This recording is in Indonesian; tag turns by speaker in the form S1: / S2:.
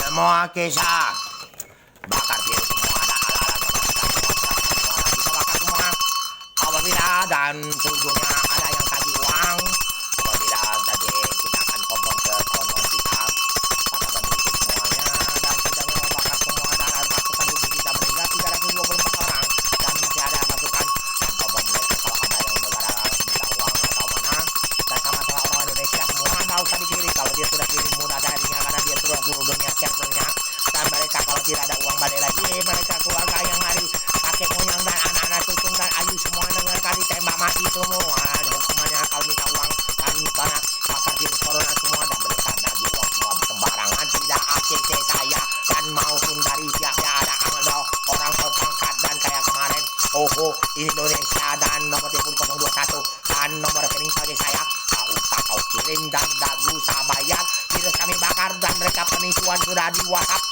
S1: semua kisah bakar diri semua ada ala-ala kita bakar semua apabila dan seluruh dunia ada yang kasih uang apabila tadi kita akan kompor ke kawan-kawan kita katakan begitu semuanya dan kita memang bakar semua dan ada pasukan musuh kita meninggal 324 orang dan masih ada pasukan dan kompor mereka kalau ada yang negara minta uang atau mana dan masalah orang Indonesia semua nggak usah dikirim kalau dia sudah kirim mudah darinya karena dia sudah seluruh dunia servernya dan mereka kalau tidak ada uang balik lagi mereka keluarga yang hari kakek moyang dan anak-anak cucu dan ayu semua mereka ditembak mati semua hukumannya kalau minta uang dan tanah bakar virus corona semua dan mereka bagi uang semua sembarangan tidak ACC saya dan maupun dari pihak-pihak ada orang terpangkat dan kayak kemarin Indonesia dan nomor telepon 021 dan nomor rekening sebagai saya kau kirim dan tak usah bayar virus kami bakar dan mereka penipuan sudah di WhatsApp